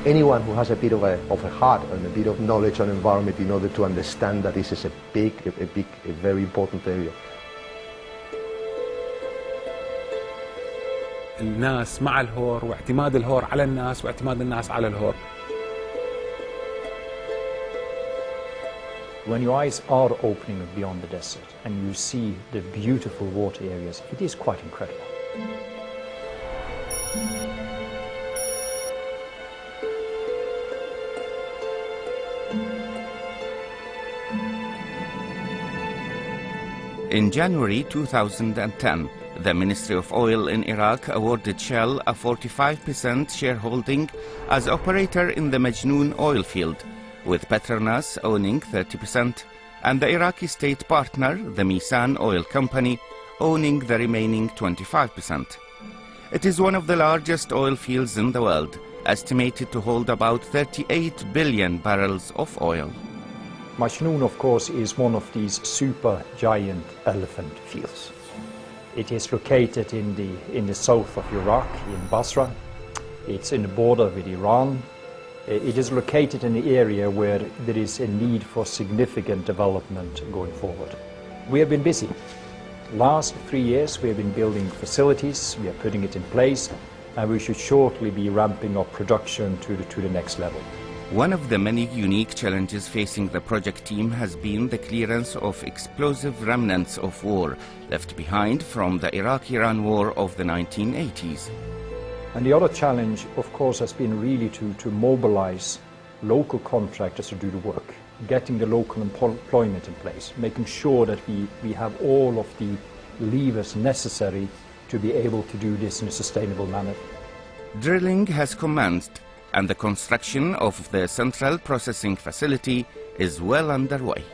anyone who has a bit of a heart and a bit of knowledge on environment in order to understand that this is a very important area. الناس مع الهور واعتماد الهور على الناس واعتماد الناس على الهور. When your eyes are opening beyond the desert and you see the beautiful water areas, it is quite incredible. In January 2010, the Ministry of Oil in Iraq awarded Shell a 45% shareholding as operator in the Majnoon oil field, with Petronas owning 30% and the Iraqi state partner, the Misan Oil Company, owning the remaining 25%. It is one of the largest oil fields in the world, estimated to hold about 38 billion barrels of oil. Majnoon, of course, is one of these super giant elephant fields. It is located in the south of Iraq, in Basra. It's in the border with Iran. It is located in the area where there is a need for significant development going forward. We have been busy. Last 3 years we have been building facilities, we are putting it in place, and we should shortly be ramping up production to the next level. One of the many unique challenges facing the project team has been the clearance of explosive remnants of war left behind from the Iraq-Iran war of the 1980s. And the other challenge, of course, has been really to mobilize local contractors to do the work, getting the local employment in place, making sure that we have all of the levers necessary to be able to do this in a sustainable manner. Drilling has commenced, and the construction of the central processing facility is well underway.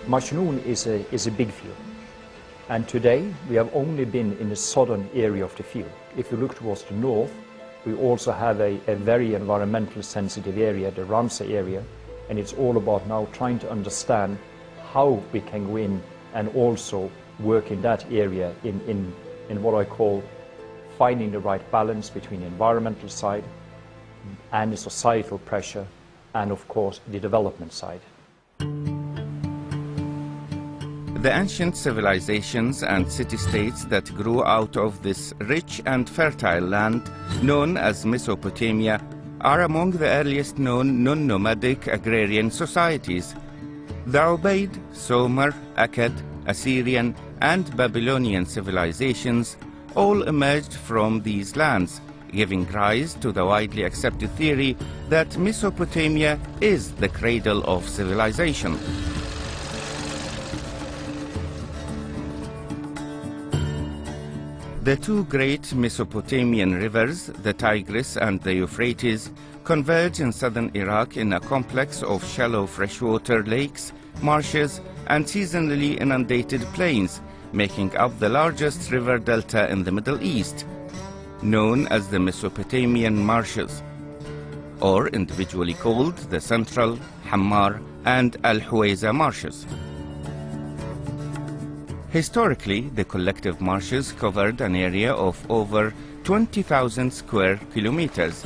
Majnoon is a big field, and today we have only been in the southern area of the field. If you look towards the north, we also have a very environmentally sensitive area, the Ramsar area, and it's all about now trying to understand how we can go in and also work in that area in what I call finding the right balance between the environmental side and the societal pressure and, of course, the development side. The ancient civilizations and city-states that grew out of this rich and fertile land, known as Mesopotamia, are among the earliest known non-nomadic agrarian societies. The Ubaid, Sumer, Akkad, Assyrian, and Babylonian civilizations all emerged from these lands, giving rise to the widely accepted theory that Mesopotamia is the cradle of civilization. The two great Mesopotamian rivers, the Tigris and the Euphrates, converge in southern Iraq in a complex of shallow freshwater lakes, marshes, and seasonally inundated plains, making up the largest river delta in the Middle East, known as the Mesopotamian marshes, or individually called the Central, Hammar, and Al-Hawaiza marshes. Historically, the collective marshes covered an area of over 20,000 square kilometers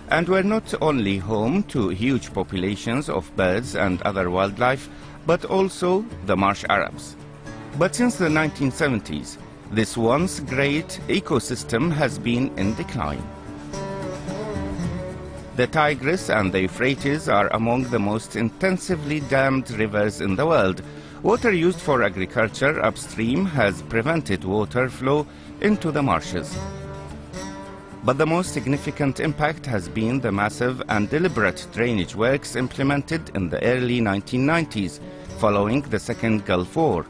and were not only home to huge populations of birds and other wildlife, but also the marsh Arabs. But since the 1970s, this once great ecosystem has been in decline. The Tigris and the Euphrates are among the most intensively dammed rivers in the world. Water used for agriculture upstream has prevented water flow into the marshes. But the most significant impact has been the massive and deliberate drainage works implemented in the early 1990s, following the Second Gulf War.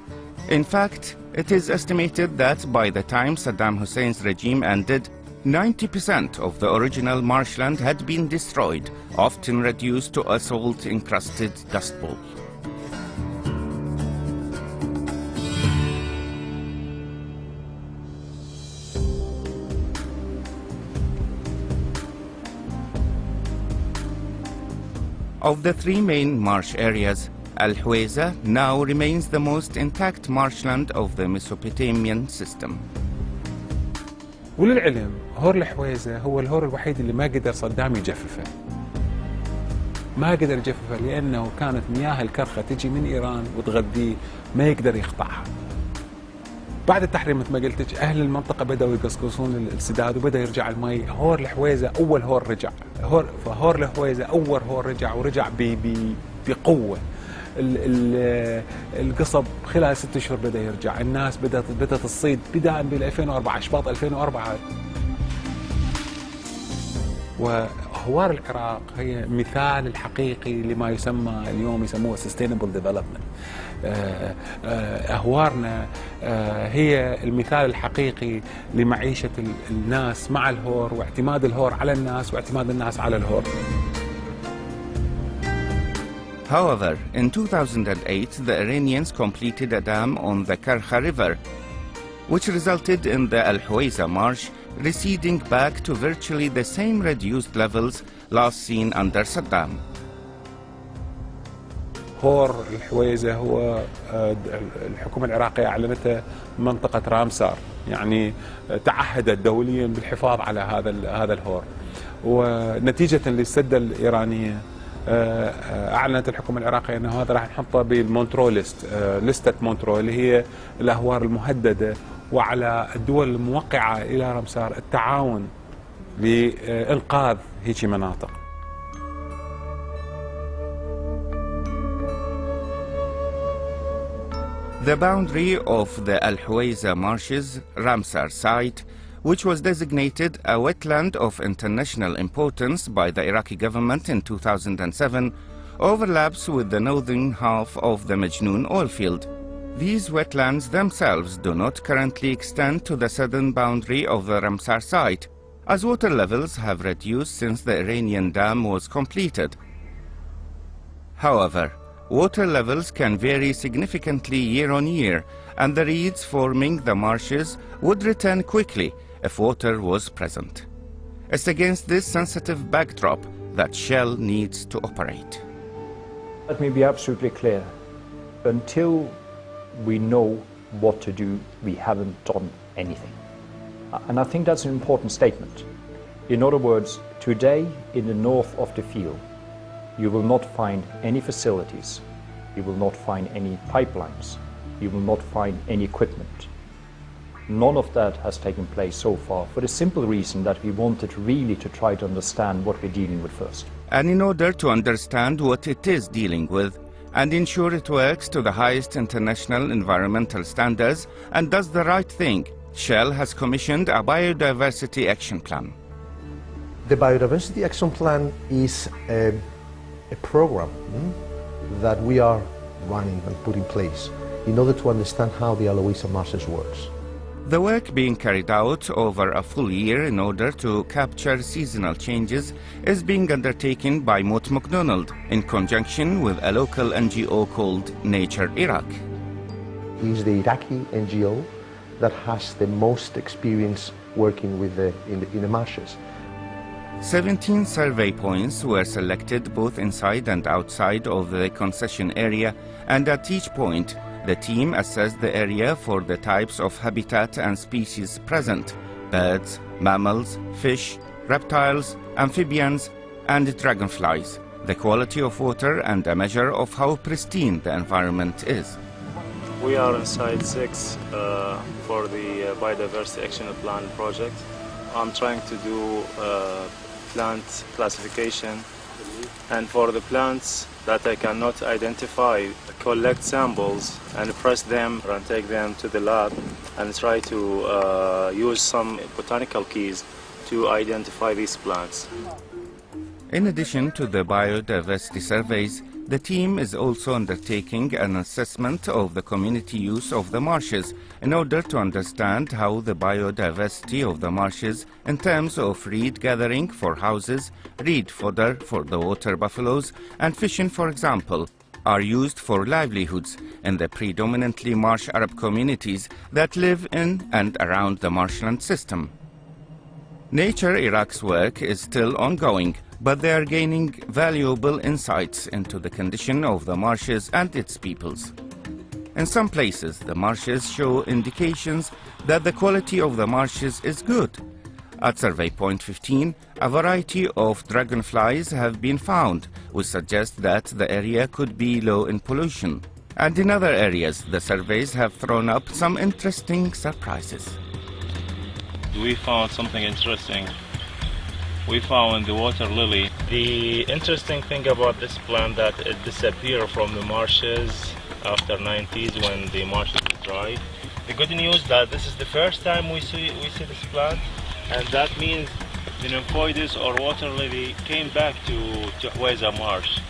In fact, it is estimated that by the time Saddam Hussein's regime ended, 90% of the original marshland had been destroyed, often reduced to a salt-encrusted dust bowl. Of the three main marsh areas, Al-Hawaiza now remains the most intact marshland of the Mesopotamian system. وللعلم هور الحويزه هو الهور الوحيد اللي ما قدر صدام يجففه. ما قدر يجففه لأنه كانت مياه الكرخة تجي من إيران وتغذيه، ما يقدر يقطعها. بعد التحرير مثل ما قلت أهل المنطقة بدأوا يقصقصون السداد وبدأ يرجع المي. هور الحويزه أول هور رجع، فهور الحويزه أول هور رجع ورجع بقوة. القصب خلال 6 أشهر بدأ يرجع، الناس بدأت تصيد بدءا بال 2004 اشباط 2004. وهوار العراق هي مثال الحقيقي لما يسمى اليوم يسموه sustainable development. أهوارنا هي المثال الحقيقي لمعيشة الناس مع الهور، واعتماد الهور على الناس واعتماد الناس على الهور. However, in 2008, the Iranians completed a dam on the Kerkha River, which resulted in the الحويزه marsh receding back to virtually the same reduced levels last seen under Saddam. هور الحويزه هو الحكومة العراقية أعلنته منطقة رامسار، يعني تعهدت دوليا بالحفاظ على هذا الهور. ونتيجة للسدة الإيرانية أعلنت الحكومة العراقية أنه هذا راح نحطه بالمونترو لستة مونترو اللي هي الأهوار المهددة، وعلى الدول الموقعة إلى رامسار التعاون لإنقاذ هيك مناطق. The boundary of the الحويزه marshes, Ramsar site, which was designated a wetland of international importance by the Iraqi government in 2007, overlaps with the northern half of the Majnoon oil field. These wetlands themselves do not currently extend to the southern boundary of the Ramsar site, as water levels have reduced since the Iranian dam was completed. However, water levels can vary significantly year on year, and the reeds forming the marshes would return quickly if water was present. It's against this sensitive backdrop that Shell needs to operate. Let me be absolutely clear. Until we know what to do, we haven't done anything. And I think that's an important statement. In other words, today in the north of the field, you will not find any facilities, you will not find any pipelines, you will not find any equipment. None of that has taken place so far, for the simple reason that we wanted really to try to understand what we're dealing with first. And in order to understand what it is dealing with, and ensure it works to the highest international environmental standards and does the right thing, Shell has commissioned a biodiversity action plan. The biodiversity action plan is a program that we are running and put in place in order to understand how the Alawisa marshes works. The work being carried out over a full year in order to capture seasonal changes is being undertaken by Mott MacDonald in conjunction with a local NGO called Nature Iraq. It is the Iraqi NGO that has the most experience working with in the marshes. 17 survey points were selected both inside and outside of the concession area, and at each point the team assessed the area for the types of habitat and species present: birds, mammals, fish, reptiles, amphibians, and dragonflies, the quality of water, and a measure of how pristine the environment is. We are in Site 6 for the Biodiversity Action Plan project. I'm trying to do plant classification, and for the plants that I cannot identify, collect samples and press them and take them to the lab and try to use some botanical keys to identify these plants. In addition to the biodiversity surveys, the team is also undertaking an assessment of the community use of the marshes in order to understand how the biodiversity of the marshes in terms of reed gathering for houses, reed fodder for the water buffaloes, and fishing, for example, are used for livelihoods in the predominantly marsh Arab communities that live in and around the marshland system. Nature Iraq's work is still ongoing, but they are gaining valuable insights into the condition of the marshes and its peoples. In some places, the marshes show indications that the quality of the marshes is good. At survey point 15, a variety of dragonflies have been found, which suggests that the area could be low in pollution. And in other areas, the surveys have thrown up some interesting surprises. We found something interesting. We found the water lily. The interesting thing about this plant that it disappeared from the marshes after 90s when the marshes were dry. The good news that this is the first time we see this plant, and that means the nymphoides or water lily came back to Ahwaiza marsh.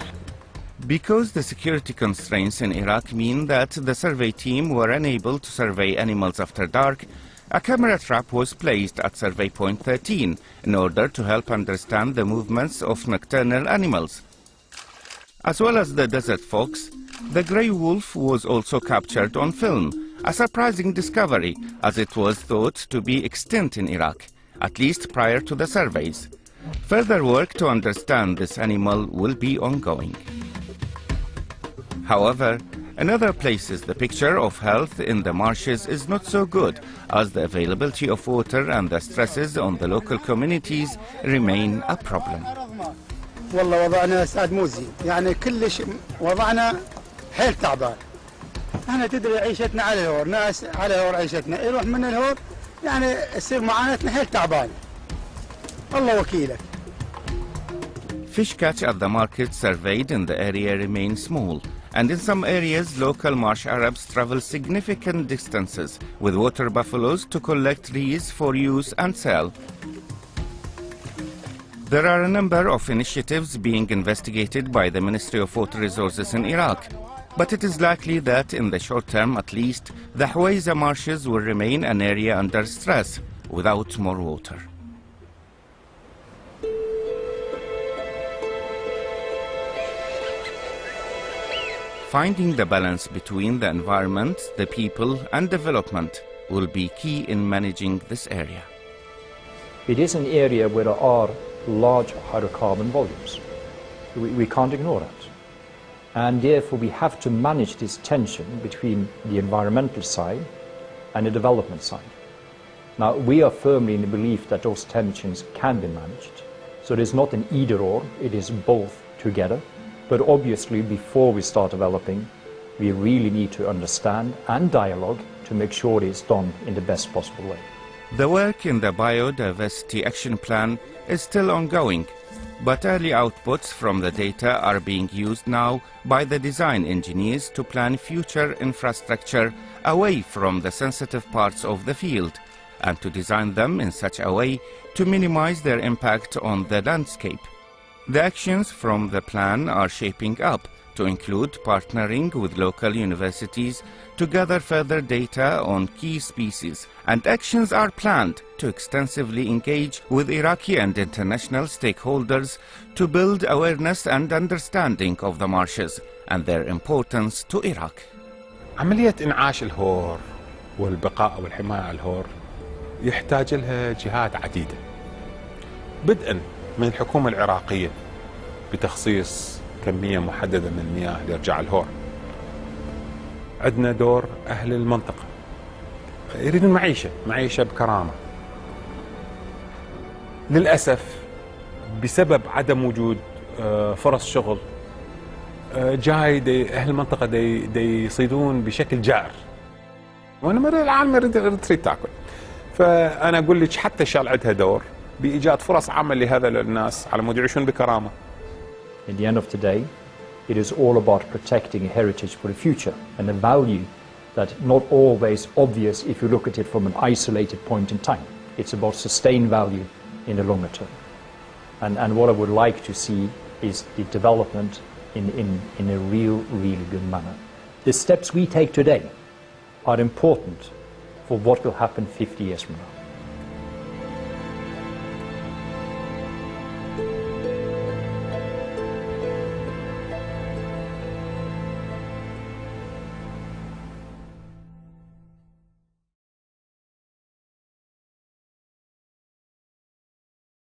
Because the security constraints in Iraq mean that the survey team were unable to survey animals after dark, a camera trap was placed at survey point 13 in order to help understand the movements of nocturnal animals. As well as the desert fox, the grey wolf was also captured on film, a surprising discovery as it was thought to be extinct in Iraq, at least prior to the surveys. Further work to understand this animal will be ongoing. However, in other places the picture of health in the marshes is not so good, as the availability of water and the stresses on the local communities remain a problem. والله وضعنا سعد موزي يعني كلش وضعنا حيل تعبان. احنا تدري عيشتنا على الهور، ناس على الهور عيشتنا، يروح من الهور يعني يصير معاناتنا حيل تعبان. الله وكيلك. Fish catch at the market surveyed in the area remain small, and in some areas local marsh Arabs travel significant distances with water buffaloes to collect reeds for use and sell. There are a number of initiatives being investigated by the Ministry of Water Resources in Iraq, but it is likely that in the short term at least, the Ahwaiza marshes will remain an area under stress without more water. Finding the balance between the environment, the people and development will be key in managing this area. It is an area where there are large hydrocarbon volumes. We can't ignore that. And therefore we have to manage this tension between the environmental side and the development side. Now we are firmly in the belief that those tensions can be managed. So it is not an either or, it is both together. But obviously before we start developing, we really need to understand and dialogue to make sure it is done in the best possible way. The work in the Biodiversity Action Plan is still ongoing, but early outputs from the data are being used now by the design engineers to plan future infrastructure away from the sensitive parts of the field, and to design them in such a way to minimize their impact on the landscape. The actions from the plan are shaping up to include partnering with local universities to gather further data on key species, and actions are planned to extensively engage with Iraqi and international stakeholders to build awareness and understanding of the marshes and their importance to Iraq. عملية إنعاش الهور والبقاء والحماية على الهور يحتاج لها جهات عديدة، بدءا من الحكومة العراقية بتخصيص كمية محددة من المياه لإرجاع الهور. عندنا دور أهل المنطقة يريدون معيشة بكرامة. للأسف بسبب عدم وجود فرص شغل جاي أهل المنطقة دي يصيدون بشكل جائر، وأنا العالم تريد تاكل. فأنا أقول لك حتى الشال عندها دور بإيجاد فرص عمل لهذا الناس على مود يعيشون بكرامة. In the end of the day, it is all about protecting a heritage for the future and a value that not always obvious if you look at it from an isolated point in time. It's about sustained value in the longer term. And what I would like to see is the development in a really good manner. The steps we take today are important for what will happen 50 years from now.